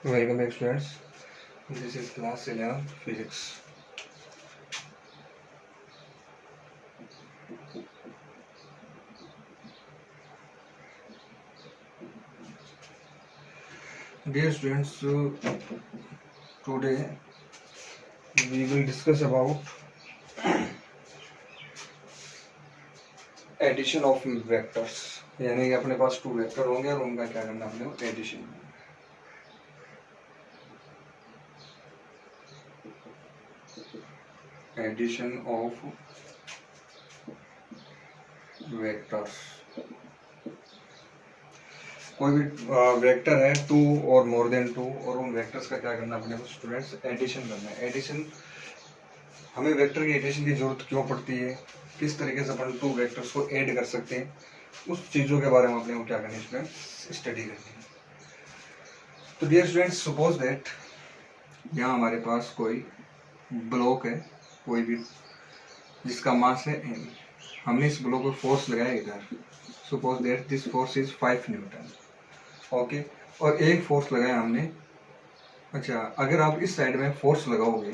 Welcome back, students. This is class 11 physics. Dear students, today we will discuss about addition of vectors, यानी कि अपने पास 2 vector होंगे और उनका क्या करना अपने को एडिशन। एडिशन ऑफ वेक्टर्स, कोई भी वेक्टर है 2 और मोर देन 2 और उन वेक्टर्स का क्या करना अपने को स्टूडेंट्स एडिशन करना है। एडिशन, हमें वेक्टर की एडिशन की जरूरत क्यों पड़ती है, किस तरीके से अपन 2 वेक्टर्स को ऐड कर सकते हैं, उस चीज़ों के बारे में अपने को क्या करनी है स्टूडेंट्स स्टडी करनी है। तो डियर स्टूडेंट्स, सपोज दैट यहाँ हमारे पास कोई ब्लॉक है, कोई भी जिसका मास है m। हमने इस ब्लॉक को फोर्स लगाया इधर, suppose that this force is 5 Newton, okay. और एक फोर्स लगाया हमने। अच्छा, अगर आप इस साइड में फोर्स लगाओगे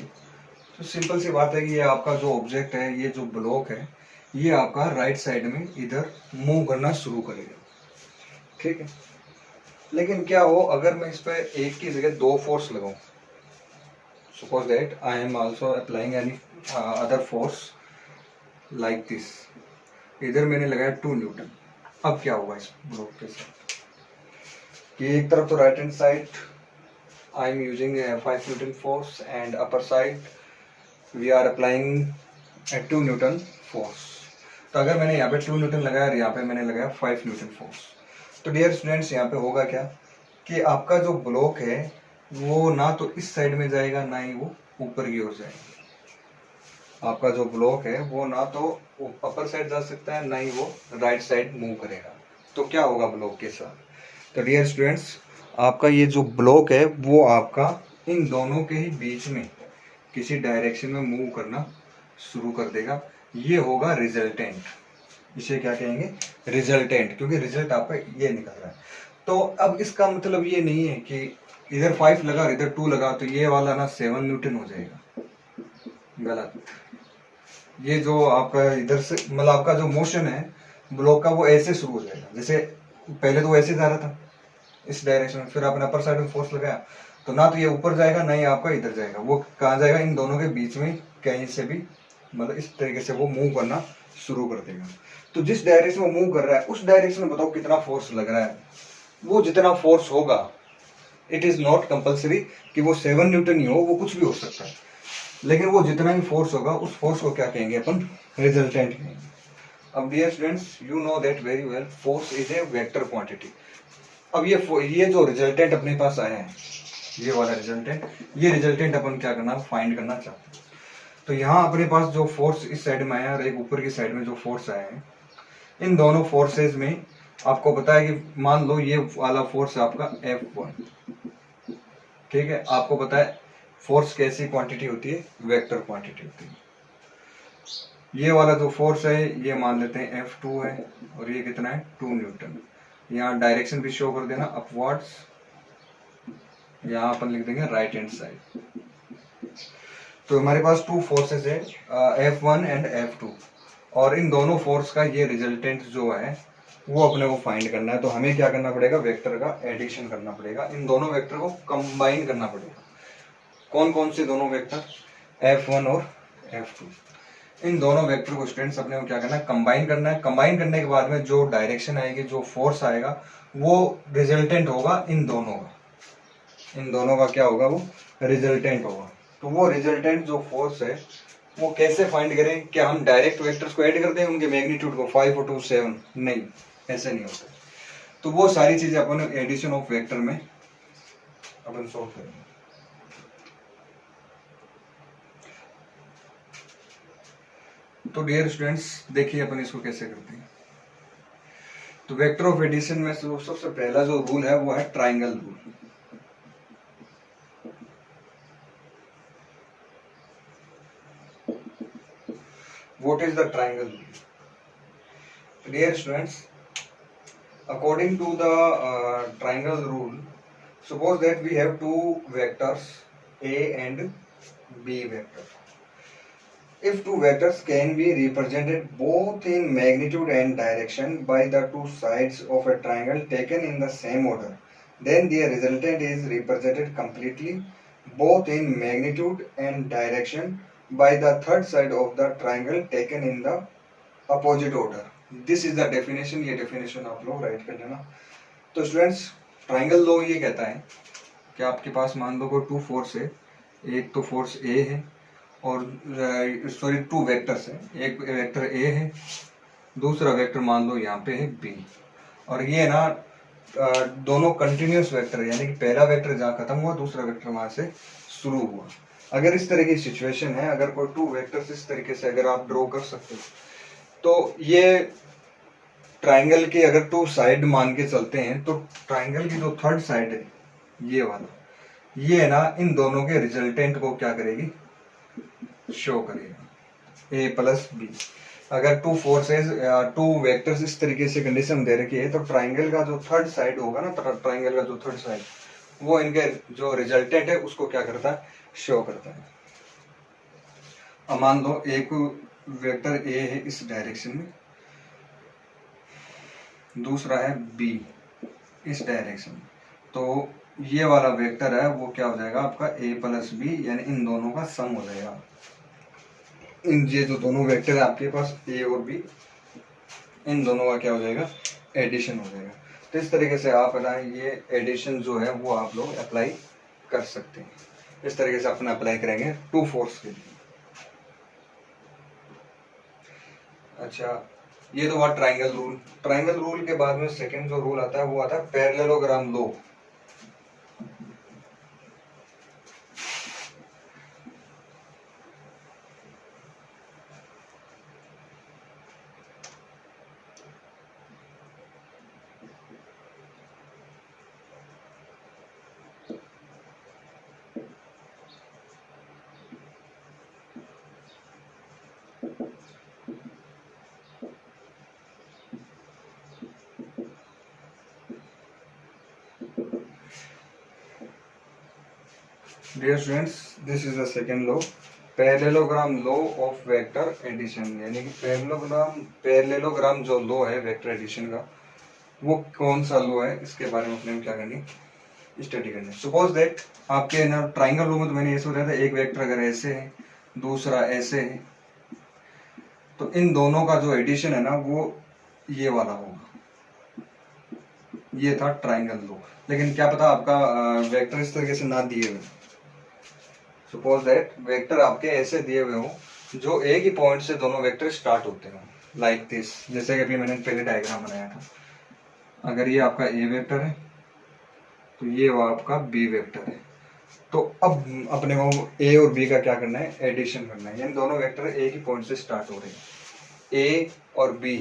तो सिंपल सी बात है कि ये आपका जो ऑब्जेक्ट है, ये जो ब्लॉक है, ये आपका राइट साइड में इधर मूव करना शुरू करेगा, ठीक है। लेकिन क्या हो अगर मैं इस पर एक की जगह 2 फोर्स लगाऊं, suppose that I am also applying any other force like this, इधर मैंने लगाया 2 न्यूटन। अब क्या होगा इस ब्लॉक के साथ कि एक तरफ तो right hand side I am using 5 newton force and upper side we are applying 2 newton force. तो अगर मैंने यहाँ पे 2 न्यूटन लगाया और यहाँ पे मैंने लगाया 5 न्यूटन फोर्स, तो डियर स्टूडेंट्स यहाँ पे होगा क्या कि आपका जो ब्लॉक है वो ना तो इस साइड में जाएगा ना ही वो ऊपर की ओर जाएगा। आपका जो ब्लॉक है वो ना तो अपर साइड जा सकता है ना ही वो राइट साइड मूव करेगा। तो क्या होगा ब्लॉक के साथ? तो डियर स्टूडेंट्स, आपका ये जो ब्लॉक है वो आपका इन दोनों के ही बीच में किसी डायरेक्शन में मूव करना शुरू कर देगा। ये होगा रिजल्टेंट। इसे क्या कहेंगे? रिजल्टेंट, क्योंकि रिजल्ट आपका ये निकल रहा है। तो अब इसका मतलब ये नहीं है कि इधर 5 लगा और इधर 2 लगा तो ये वाला ना 7 न्यूटन हो जाएगा, गलत। ये जो आपका इधर से मतलब आपका जो मोशन है ब्लॉक का वो ऐसे शुरू हो जाएगा, जैसे पहले तो ऐसे जा रहा था इस डायरेक्शन में, फिर आपने अपर साइड में फोर्स लगाया तो ना तो ये ऊपर जाएगा ना ही आपका इधर जाएगा, वो कहाँ जाएगा? इन दोनों के बीच में कहीं से भी, मतलब इस तरीके से वो मूव करना शुरू कर देगा। तो जिस डायरेक्शन में मूव कर रहा है उस डायरेक्शन में बताओ कितना फोर्स लग रहा है। वो जितना फोर्स होगा, इट इज नॉट कंपल्सरी कि वो 7 न्यूटन ही हो, वो कुछ भी हो सकता है, लेकिन वो जितना भी फोर्स होगा उस फोर्स को क्या कहेंगे अपन? रिजल्टेंट कहेंगे। अब dear students, you know that very well, force is a vector quantity. अब ये जो रिजल्टेंट अपने पास आया है, ये वाला रिजल्टेंट, ये रिजल्टेंट अपन क्या करना, फाइंड करना चाहते हैं। तो यहाँ अपने पास जो फोर्स इस साइड में आया और एक ऊपर की साइड में जो फोर्स आया है, इन दोनों फोर्सेस में आपको पता है कि मान लो ये वाला फोर्स आपका F1, ठीक है। आपको पता है फोर्स कैसी क्वांटिटी होती है? वेक्टर क्वांटिटी होती है। ये वाला जो फोर्स है ये मान लेते हैं F2 है और ये कितना है? 2 न्यूटन। यहाँ डायरेक्शन भी शो कर देना अपवर्ड्स, यहाँ अपन लिख देंगे राइट हैंड साइड। तो हमारे पास 2 फोर्सेस है, F1 एंड F2, और इन दोनों फोर्स का ये रिजल्टेंट जो है वो अपने को फाइंड करना है। तो हमें क्या करना पड़ेगा? वेक्टर का एडिशन करना पड़ेगा, इन दोनों वेक्टर को कंबाइन करना पड़ेगा। कौन कौन से दोनों वेक्टर? F1 और F2। इन दोनों वेक्टर को स्टूडेंट्स अपने को क्या करना है? कंबाइन करना है। कंबाइन करने के बाद में जो डायरेक्शन आएगी, जो फोर्स आएगा, वो रिजल्टेंट होगा इन दोनों का। इन दोनों का क्या होगा? वो रिजल्टेंट होगा। तो वो रिजल्टेंट जो फोर्स है वो कैसे फाइंड करें? क्या हम डायरेक्ट वेक्टर्स को ऐड कर दें उनके मैग्नीट्यूड को, 5 और 2 7? नहीं, ऐसे नहीं होता। तो वो सारी चीजें अपन एडिशन ऑफ वेक्टर में अपन सॉल्व करेंगे। तो डियर स्टूडेंट्स, देखिए अपन इसको कैसे करते हैं। तो वेक्टर ऑफ एडिशन में सबसे पहला जो रूल है वो है triangle rule. What is the triangle rule? Dear students, according to the triangle rule, Suppose that we have two vectors A and B vector. If two vectors can be represented both in magnitude and direction by the two sides of a triangle taken in the same order, then the resultant is represented completely both in magnitude and direction by the third side of the triangle taken in the opposite order. This is the definition. ये definition आप लोग write कर लेना. तो students triangle law ये कहता है कि आपके पास मान लो कोई टू फोर्स है, एक तो फोर्स ए है और सॉरी टू वेक्टर्स है, एक वेक्टर ए है, दूसरा वेक्टर मान लो यहाँ पे है बी, और ये ना दोनों कंटिन्यूस वेक्टर है, यानी कि पहला वेक्टर जहाँ खत्म हुआ दूसरा वेक्टर वहां से शुरू हुआ. अगर इस तरह की सिचुएशन है, अगर कोई टू वेक्टर्स इस तरीके से अगर आप ड्रॉ कर सकते हो, तो ये ट्राइंगल के अगर टू साइड मान के चलते हैं, तो ट्राइंगल की जो थर्ड साइड है ये वाला, ये ना इन दोनों के रिजल्टेंट को क्या करेगी, शो करेगा, ए प्लस बी. अगर टू फोर्सेस या टू वेक्टर्स इस तरीके से कंडीशन दे रखी है, तो ट्राइंगल का जो थर्ड साइड होगा ना, ट्राइंगल का जो थर्ड साइड वो इनके जो रिजल्टेंट है उसको क्या करता है, शो करता है. अब मान लो एक वेक्टर ए है इस डायरेक्शन में, दूसरा है बी इस डायरेक्शन में, तो ये वाला वेक्टर है वो क्या हो जाएगा आपका ए प्लस बी, यानी इन दोनों का सम हो जाएगा. इन ये जो दोनों वेक्टर है आपके पास ए और बी, इन दोनों का क्या हो जाएगा, एडिशन हो जाएगा. तो इस तरीके से आप ना ये एडिशन जो है वो आप लोग अप्लाई कर सकते हैं. इस तरीके से अपना अप्लाई करेंगे टू फोर्स के लिए. अच्छा, ये तो हुआ ट्राइंगल रूल. ट्राइंगल रूल के बाद में सेकंड जो रूल आता है वो आता है parallelogram law. Dear students, this is the second law, parallelogram law of vector addition. यानी कि पैरेललोग्राम जो लॉ है वेक्टर एडिशन का, वो कौन सा लॉ है, इसके बारे में अपने क्या करनी, स्टडी करनी. सपोज दैट आपके ना ट्राइंगल लॉ में तो मैंने ये सोचा था, एक वेक्टर अगर ऐसे है दूसरा ऐसे है, तो इन दोनों का जो एडिशन है ना वो ये वाला होगा. ये था ट्राइंगल लॉ. लेकिन क्या पता आपका वेक्टर इस तरीके से ना दिए हुए. सपोज दैट वेक्टर आपके ऐसे दिए हुए हो जो एक ही पॉइंट से दोनों वेक्टर स्टार्ट होते हो, लाइक दिस, जैसे कि अभी मैंने पहले डायग्राम बनाया था. अगर ये आपका ए वेक्टर है तो ये वो आपका बी वेक्टर है. तो अब अपने को ए और बी का क्या करना है, एडिशन करना है. यानी दोनों वेक्टर एक ही पॉइंट से स्टार्ट हो रहे हैं, ए और बी.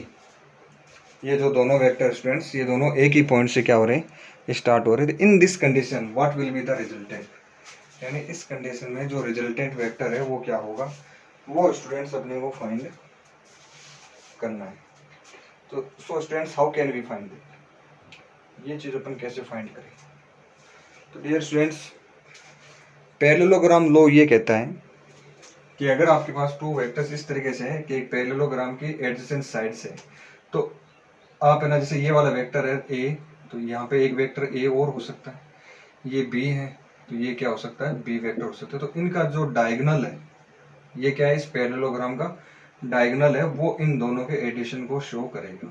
ये जो दोनों वेक्टर स्टूडेंट्स, ये दोनों एक ही पॉइंट से क्या हो रहे हैं, स्टार्ट हो रहे हैं. In this condition what will be the resultant, यानी इस कंडीशन में जो रिजल्टेंट वेक्टर है वो क्या होगा, वो स्टूडेंट्स अपने को फाइंड करना है. तो so students how can we find it, ये चीज अपन कैसे फाइंड करें. तो डियर स्टूडेंट्स, पैरेललोग्राम लॉ ये कहता है कि अगर आपके पास टू वेक्टर्स इस तरीके से है कि एक पैरेललोग्राम की एडजेसेंट साइड्स है, तो आप है ना, जैसे ये वाला वेक्टर है ए, तो यहाँ पे एक वेक्टर ए और हो सकता है, ये बी है तो ये क्या हो सकता है, बी वेक्टर हो सकता है. तो इनका जो डायगोनल है, ये क्या है, इस पैरेललोग्राम का डायगोनल है, वो इन दोनों के एडिशन को शो करेगा.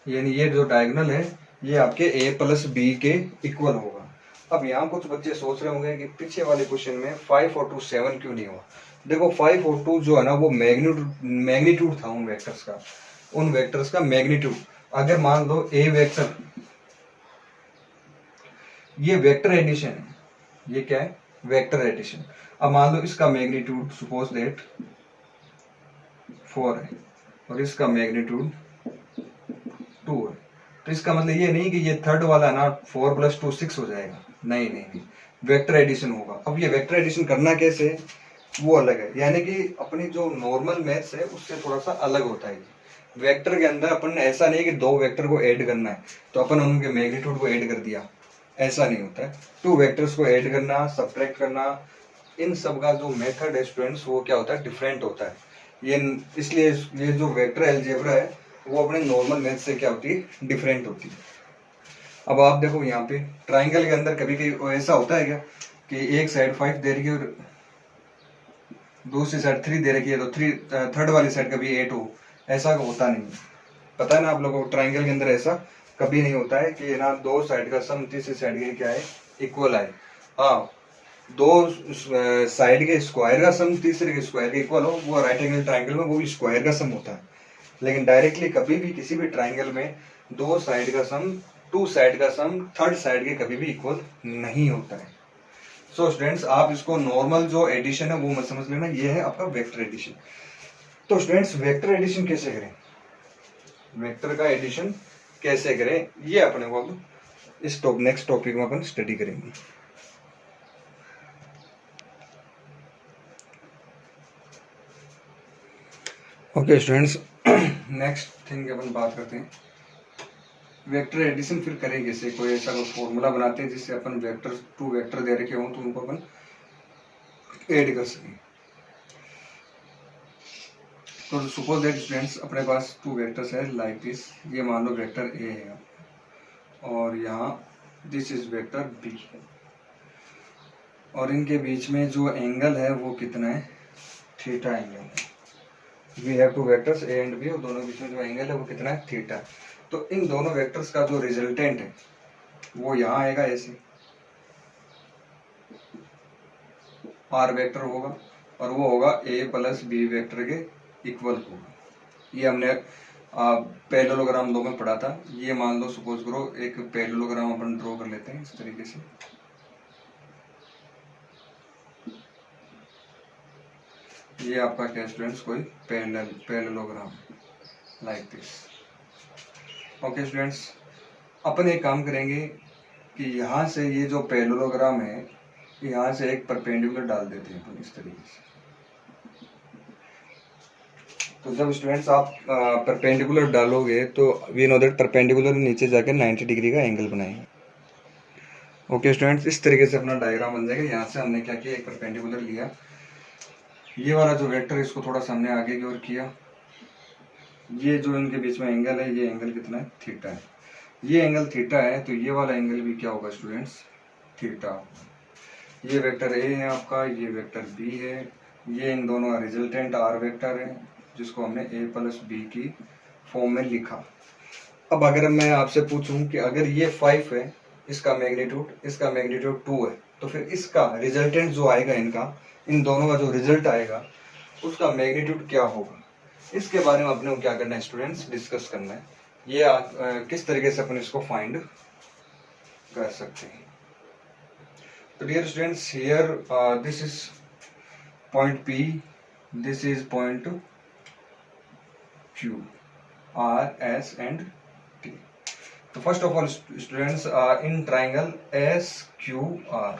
यानी ये जो डायगोनल है ये आपके ए प्लस बी के इक्वल होगा. अब यहाँ कुछ बच्चे सोच रहे होंगे कि पीछे वाले क्वेश्चन में 5 और 2 7 क्यों नहीं हुआ. देखो 5 और 2 जो है ना वो मैग्नीट्यूड था उन वेक्टर्स का मैग्नीट्यूड. अगर मान लो ए वेक्टर, ये वेक्टर एडिशन है, ये क्या है, वेक्टर एडिशन. अब मान लो इसका मैग्नीट्यूड सपोज दैट 4 है और इसका मैग्नीट्यूड 2 है. तो इसका मतलब ये नहीं कि ये थर्ड वाला ना 4 + 2 6 हो जाएगा, नहीं, वेक्टर एडिशन होगा. अब ये वेक्टर एडिशन करना कैसे है, वो अलग है. यानी कि अपनी जो नॉर्मल मैथ्स है उससे थोड़ा सा अलग होता है. वेक्टर के अंदर अपन ऐसा नहीं कि दो वेक्टर को ऐड करना है तो अपन उनके मैग्नीट्यूड को ऐड कर दिया, ऐसा नहीं होता है। टू वेक्टर्स को ऐड करना, सब्ट्रैक्ट करना, इन सब का जो मेथड है स्टूडेंट्स वो क्या होता है, डिफरेंट होता है। ये इसलिए ये जो वेक्टर अलजेब्रा है वो अपने नॉर्मल मैथ से क्या होती है, डिफरेंट होती है। अब आप देखो यहाँ पे ट्राइंगल के अंदर कभी कभी ऐसा होता है क्या कि एक साइड 5 दे रही है और दूसरी साइड 3 दे रखी है, तो थर्ड वाली साइड कभी 8 हो, ऐसा होता नहीं है। पता है ना आप लोगों को, ट्राइंगल के अंदर ऐसा कभी नहीं होता है कि ना दो साइड का सम तीसरी साइड के क्या है, इक्वल आए। हाँ, दो साइड के स्क्वायर का सम तीसरे के स्क्वायर के इक्वल हो, वो राइट एंगल ट्राइंगल में वो भी स्क्वायर का सम होता है। लेकिन डायरेक्टली कभी भी किसी भी ट्राइंगल में दो साइड का सम, टू साइड का सम थर्ड साइड के कभी भी इक्वल नहीं होता है। सो स्टूडेंट्स, आप इसको नॉर्मल जो एडिशन है वो मत समझ लेना, ये है आपका वेक्टर एडिशन। तो स्टूडेंट्स, वेक्टर एडिशन कैसे करें, वेक्टर का एडिशन कैसे करें, ये अपने को इस नेक्स्ट टॉपिक में अपन स्टडी करेंगे। ओके स्टूडेंट्स, नेक्स्ट थिंग अपन बात करते हैं वेक्टर एडिशन फिर करें कैसे। कोई ऐसा फॉर्मूला बनाते हैं जिससे अपन वेक्टर, टू वेक्टर दे रखे हों तो उनको अपन ऐड कर सकें। तो सपोज दैट स्टूडेंट्स, अपने पास टू वेक्टर्स है लाइक दिस। ये मान लो वेक्टर ए है और यहाँ दिस इज वेक्टर बी, और इनके बीच में जो एंगल है वो कितना है, थीटा एंगल है। We have two vectors A and B और दोनों बीच में जो एंगल है वो कितना है, थीटा। तो इन दोनों वेक्टर्स का जो रिजल्टेंट है वो यहाँ आएगा ऐसे, आर वेक्टर होगा और वो होगा ए प्लस बी वेक्टर के इक्वल होगा। ये हमने पैरेललोग्राम 2 में पढ़ा था। ये मान लो सपोज करो एक पैरेललोग्राम अपन ड्रॉ कर लेते हैं इस तरीके से। ये आपका क्या स्टूडेंट्स, कोई parallelogram like this. Okay students, अपन एक काम करेंगे कि यहाँ से ये जो पैरेललोग्राम है यहाँ से एक परपेंडिकुलर डाल देते हैं अपन इस तरीके से। तो जब स्टूडेंट्स आप परपेंडिकुलर डालोगे तो वी नो दैट परपेंडिकुलर नीचे जाकर 90 डिग्री का एंगल बनाएंगे। ओके स्टूडेंट्स, इस तरीके से अपना डायग्राम बन जाएगा। यहाँ से हमने क्या किया, एक परपेंडिकुलर लिया, ये वाला जो वेक्टर है इसको थोड़ा सामने आगे की ओर किया। ये जो इनके बीच में एंगल है, ये एंगल कितना है, थीटा है। ये एंगल थीटा है तो ये वाला एंगल भी क्या होगा स्टूडेंट्स, थीटा। ये वेक्टर ए है आपका, ये वेक्टर बी है, ये इन दोनों का रिजल्टेंट आर वेक्टर है जिसको हमने ए प्लस बी की फॉर्म में लिखा। अब अगर मैं आपसे पूछूं कि अगर ये 5 है, इसका मैग्नीट्यूड 2 है, तो फिर इसका रिजल्टेंट जो आएगा, इनका इन दोनों का जो रिजल्ट आएगा उसका मैग्नीट्यूड क्या होगा, इसके बारे में अपने को क्या करना है स्टूडेंट्स, डिस्कस करना है। ये किस तरीके से अपन इसको फाइंड कर सकते हैं। तो dear students, here this is point P, this is point Q, R, S and T. तो first of all students, in triangle SQR,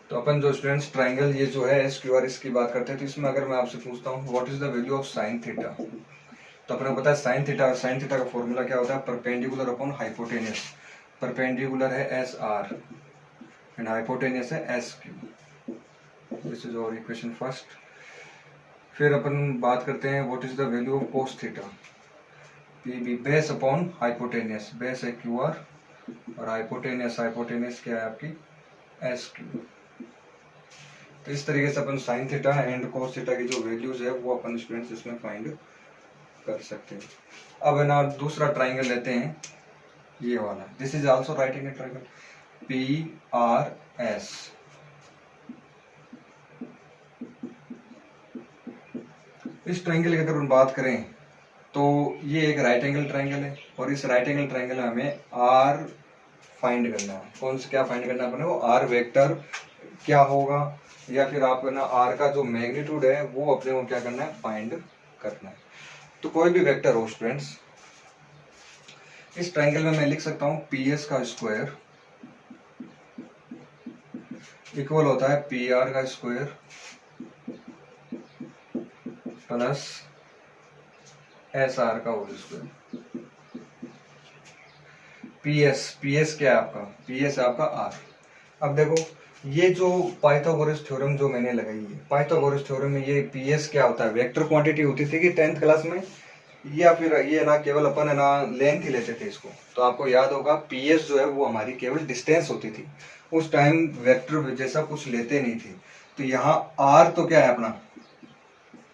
तो अपन जो स्टूडेंट्स ट्राइंगल ये जो है SQR इसकी बात करते हैं, तो इसमें अगर मैं आपसे पूछता हूँ what is the value of sine theta, तो अपने को पता है साइन थीटा का फॉर्मूला क्या होता है, परपेंडिकुलर अपॉन हाइपोटेनियस। परपेंडिकुलर है SR एंड हाइपोटेनियस है SQ। This is our equation first. फिर अपन बात करते हैं what is the value of cos theta, PB base upon hypotenuse, base है QR और हाइपोटेनियस क्या है आपकी SQ। तो इस तरीके से अपन sine theta and cos theta की जो वैल्यूज है वो अपन स्टूडेंट्स इसमें फाइंड कर सकते हैं। अब है ना दूसरा ट्राइंगल लेते हैं, ये वाला, this is also right angle triangle PRS। इस ट्राइंगल की अगर हम बात करें तो ये एक राइट एंगल ट्राइंगल है और इस राइट एंगल ट्राइंगल में हमें R फाइंड करना है। कौन सा क्या फाइंड करना है अपने को, R वेक्टर क्या होगा, या फिर आप ना R का जो मैग्नीट्यूड है वो अपने को क्या करना है, फाइंड करना है। तो कोई भी वेक्टर हो स्टूडेंट्स, इस ट्राइंगल में मैं लिख सकता हूँ PS का स्क्वायर इक्वल होता है PR का स्क्वायर प्लस SR का होल स्क्वायर। पी एस क्या है आपका, पी एस है आपका आर। अब देखो ये जो पाइथागोरस थ्योरम जो मैंने लगाई है, पाइथागोरस थ्योरम में ये पी एस क्या होता है, वेक्टर क्वांटिटी होती थी कि 10th क्लास में, या फिर ये ना केवल अपन है ना लेंथ ही लेते थे इसको। तो आपको याद होगा पी एस जो है वो हमारी केवल डिस्टेंस होती थी, उस टाइम वेक्टर जैसा कुछ लेते नहीं थे। तो यहाँ आर तो क्या है अपना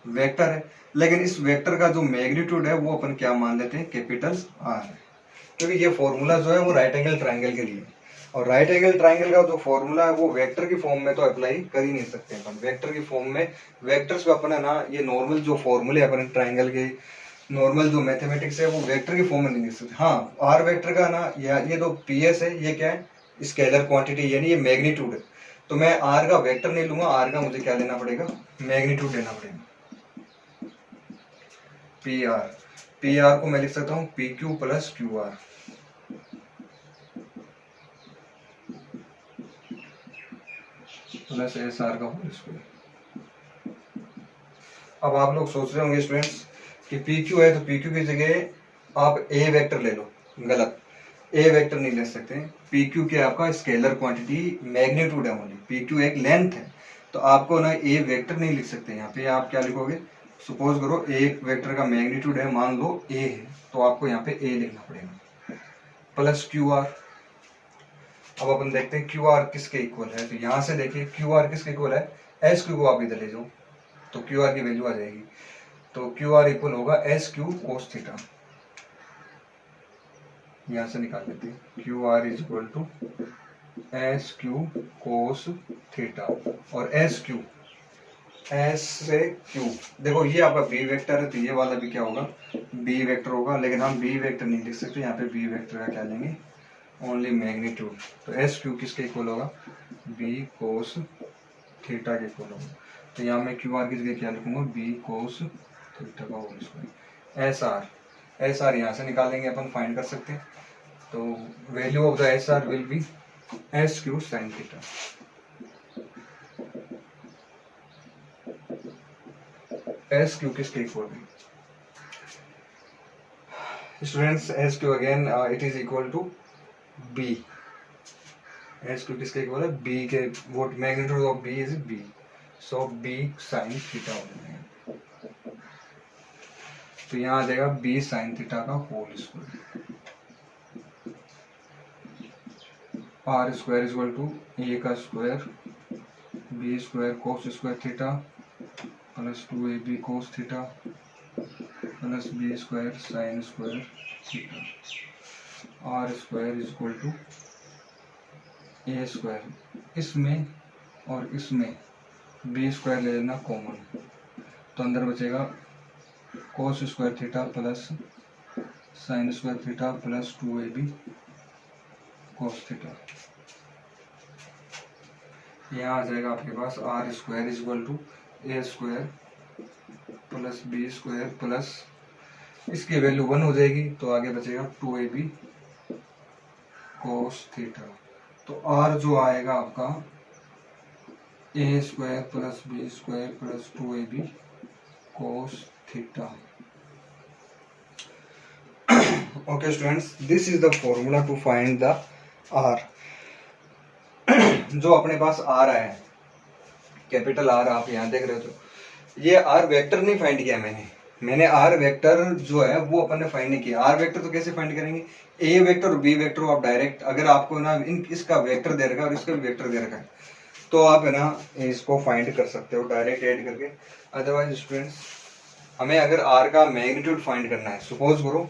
वेक्टर है, लेकिन इस वेक्टर का जो मैग्नीट्यूड है वो अपन क्या मान लेते हैं, कैपिटल आर है, क्योंकि ये फॉर्मूला जो है वो राइट एंगल ट्राइंगल के लिए, और राइट एंगल ट्राइंगल का जो फॉर्मूला है वो वेक्टर की फॉर्म में तो अप्लाई कर ही नहीं सकते अपन। वेक्टर की फॉर्म में वेक्टर्स को अपन है ना ये नॉर्मल जो फॉर्मूले अपन ट्राइंगल के नॉर्मल जो मैथमेटिक्स है वो वेक्टर की फॉर्म में नहीं लिख सकते। हाँ आर वेक्टर का ना ये जो पी एस है ये क्या है, स्केलर क्वांटिटी यानी ये मैग्नीट्यूड है। तो मैं आर का वेक्टर नहीं लूंगा, आर का मुझे क्या लेना पड़ेगा, मैग्नीट्यूड लेना पड़ेगा। पी आर, पी आर को मैं लिख सकता हूँ P Q plus Q R, plus S R का होल स्क्वायर। अब आप लोग सोच रहे होंगे स्टूडेंट्स कि पी क्यू है तो पी क्यू की जगह आप ए वेक्टर ले लो, गलत, ए वेक्टर नहीं ले सकते। पी क्यू क्या आपका स्केलर क्वांटिटी मैग्नीट्यूड है ओनली, पी क्यू एक लेंथ है, तो आपको ना ए वेक्टर नहीं लिख सकते। यहाँ पे आप क्या लिखोगे, सपोज करो एक वेक्टर का मैग्नीट्यूड है मान लो ए है, तो आपको यहाँ पे ए लिखना पड़ेगा प्लस क्यू आर। अब अपन देखते हैं क्यू आर किसके इक्वल है, तो यहाँ से देखिए क्यू आर किसके इक्वल है, एस क्यू को आप इधर ले जाओ तो क्यू आर की वैल्यू आ जाएगी। तो क्यू आर इक्वल होगा एस क्यू कोस थीटा, यहाँ से निकाल लेते हैं Q R is equal to S Q cos theta, और एस क्यू एस से क्यू, देखो ये आपका बी वेक्टर है तो ये वाला भी क्या होगा, बी वेक्टर होगा, लेकिन हम बी वेक्टर नहीं लिख सकते, यहाँ पे बी वेक्टर का क्या लेंगे, ओनली मैग्नीट्यूड। तो एस क्यू किसके इक्वल होगा, बी कोस थीटा के इक्वल होगा। तो यहाँ मैं क्यू आर की जगह क्या लिखूंगा, बी कोस थीटा का होल स्क्वायर। एस आर यहाँ से निकालेंगे अपन, फाइंड कर सकते हैं। तो value of the S R will be S Q sine theta. S Q किसके इक्वल है students, S Q again it is equal to B, S Q किसके इक्वल है, बी के, what magnitude of B is B, so B sine theta हो जाएगा। तो यहाँ आ जाएगा बी साइन थीटा का whole square, r square is equal to a का square b square cos square theta plus 2ab cos theta plus b square sine square theta, r square is equal to a square, इसमें और इसमें B square ले लेना common, तो अंदर बचेगा cos square theta plus sine square theta plus 2ab cos theta. यहाँ आ जाएगा आपके पास r square is equal to a square plus b square plus इसकी वैल्यू 1 हो जाएगी, तो आगे बचेगा 2ab कोस थीटा। तो आर जो आएगा आपका a square plus b square plus 2ab cos theta. Okay students, this is the formula to find the r. जो अपने पास आर आया है, कैपिटल आर आप यहाँ देख रहे हो, तो ये आर वेक्टर नहीं फाइंड किया मैंने आर वेक्टर जो है वो अपन ने फाइंड नहीं किया। आर वेक्टर तो कैसे फाइंड करेंगे, ए वेक्टर और बी वेक्टर को आप डायरेक्ट, अगर आपको ना इसका वेक्टर दे रखा है और इसका वेक्टर दे रखा है तो आप है ना इसको फाइंड कर सकते हो डायरेक्ट ऐड करके। अदरवाइज स्टूडेंट्स हमें अगर आर का मैग्नीट्यूड फाइंड करना है, सपोज करो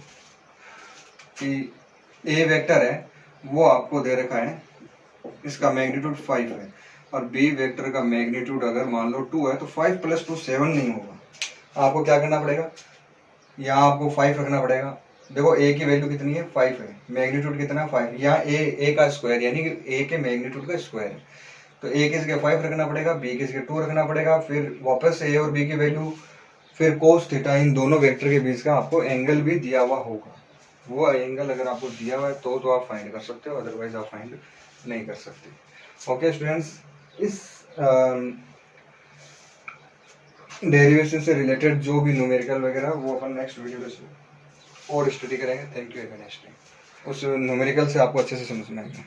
कि ए वेक्टर है वो आपको दे रखा है, इसका मैग्नीट्यूड 5 है, और बी वेक्टर का मैग्नीट्यूड अगर मान लो 2 है, तो 5 प्लस 2 7 नहीं होगा। आपको क्या करना पड़ेगा, यहाँ आपको 5 रखना पड़ेगा। देखो ए की वैल्यू कितनी है, 5 है, मैग्नीट्यूड कितना है 5, यहाँ ए का स्क्वायर यानी कि ए के मैग्नीट्यूड का स्क्वायर है, तो ए की जगह 5 रखना पड़ेगा, बी की जगह 2 रखना पड़ेगा, फिर वापस ए और बी की वैल्यू, फिर कोस थीटा, इन दोनों वेक्टर के बीच का आपको एंगल भी दिया हुआ होगा। वो एंगल अगर आपको दिया हुआ है तो आप फाइंड कर सकते हो, अदरवाइज आप फाइंड नहीं कर सकते। ओके स्टूडेंट्स, इस डेरिवेशन से रिलेटेड जो भी न्यूमेरिकल वगैरह वो अपन नेक्स्ट वीडियो में और स्टडी करेंगे। Thank you, have a nice day. उस न्यूमेरिकल से आपको अच्छे से समझ में आएगा।